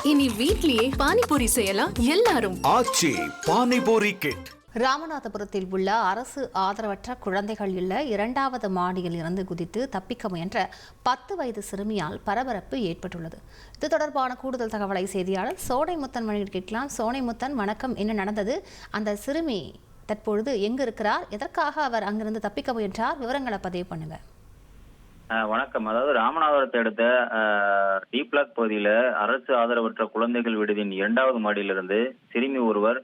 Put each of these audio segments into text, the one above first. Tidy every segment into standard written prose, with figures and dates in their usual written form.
இனி வீட்லயே பானிபூரி செய்யலாம் எல்லாரும். ஆச்சி பானிபூரி கிட். ராமநாதபுரத்தில் உள்ள அரசு ஆதரவற்ற குழந்தைகள் இல்ல 2வது மாடியில் இருந்து குதித்து தப்பிக்க முயன்ற 10 வயது சிறுமியால் பரபரப்பு ஏற்பட்டுள்ளது. இது தொடர்பான கூடுதல் தகவலை செய்தியாளர் சோனைமுத்தன் வழங்கி கேட்கலாம். சோனைமுத்தன், வணக்கம். என்ன நடந்தது? அந்த சிறுமி தற்பொழுது எங்கு இருக்கிறார்? எதற்காக அவர் அங்கிருந்து தப்பிக்க முயன்றார்? விவரங்களை பதிவு பண்ணுங்க. வணக்கம். அதாவது ராமநாதபுரத்தை அடுத்த டி பிளாக் பகுதியில அரசு ஆதரவற்ற குழந்தைகள் விடுதியின் 2வது மாடியிலிருந்து சிறுமி ஒருவர்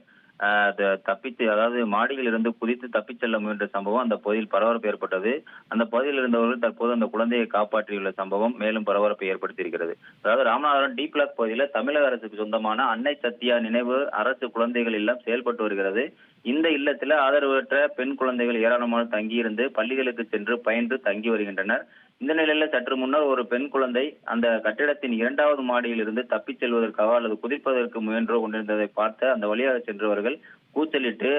தப்பித்து, அதாவது மாடியில் இருந்து குதித்து தப்பிச் செல்ல முயன்ற சம்பவம் அந்த பகுதியில் பரபரப்பு ஏற்பட்டது. அந்த பகுதியில் இருந்தவர்கள் தற்போது அந்த குழந்தையை காப்பாற்றியுள்ள சம்பவம் மேலும் பரபரப்பை ஏற்படுத்தியிருக்கிறது. அதாவது ராமநாதபுரம் டி பிளாக் பகுதியில தமிழக அரசுக்கு சொந்தமான அன்னை சத்யா நினைவு அரசு குழந்தைகள் இல்லம் செயல்பட்டு வருகிறது. இந்த இல்லத்துல ஆதரவற்ற பெண் குழந்தைகள் ஏராளமான தங்கியிருந்து பள்ளிகளுக்கு சென்று பயின்று தங்கி வருகின்றனர். இந்த நிலையில சற்று முன்னர் ஒரு பெண் குழந்தை அந்த கட்டிடத்தின் 2வது மாடியில் இருந்து தப்பிச் செல்வதற்காக அல்லது குதிப்பதற்கு முயன்று கொண்டிருந்ததை பார்த்து அந்த வழியாக சென்றவர்கள் கூச்சலிட்டு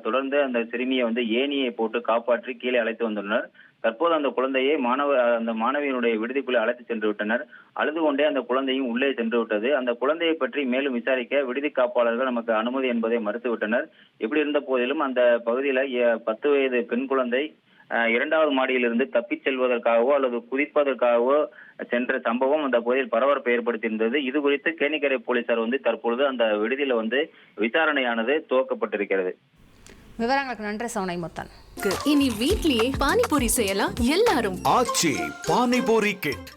தொடர்ந்து அந்த சிறுமியை ஏணியை போட்டு காப்பாற்றி கீழே அழைத்து வந்துள்ளனர். தற்போது அந்த குழந்தையை அந்த மாணவியினுடைய விடுதிக்குள்ளே அழைத்து சென்று விட்டனர். அழுது கொண்டே அந்த குழந்தையும் உள்ளே சென்று விட்டது. அந்த குழந்தையை பற்றி மேலும் விசாரிக்க விடுதி காப்பாளர்கள் நமக்கு அனுமதி என்பதை மறுத்துவிட்டனர். எப்படி இருந்த போதிலும் அந்த பகுதியில 10 வயது பெண் குழந்தை 2வது மாடியிலிருந்து தப்பிச் செல்வதற்காகவோ அல்லது குதிப்பதற்காகவோ சென்ற சம்பவம் அந்த பகுதியில் பரபரப்பை ஏற்படுத்தியிருந்தது. இது குறித்து கேணிக்கரை போலீசார் தற்பொழுது அந்த விடுதியில விசாரணையானது துவக்கப்பட்டிருக்கிறது. விவரங்களுக்கு நன்றி சோனைமுத்தன். இனி வீட்லயே பானிபூரி செய்யலாம் எல்லாரும். ஆச்சி பானிபூரி கிட்.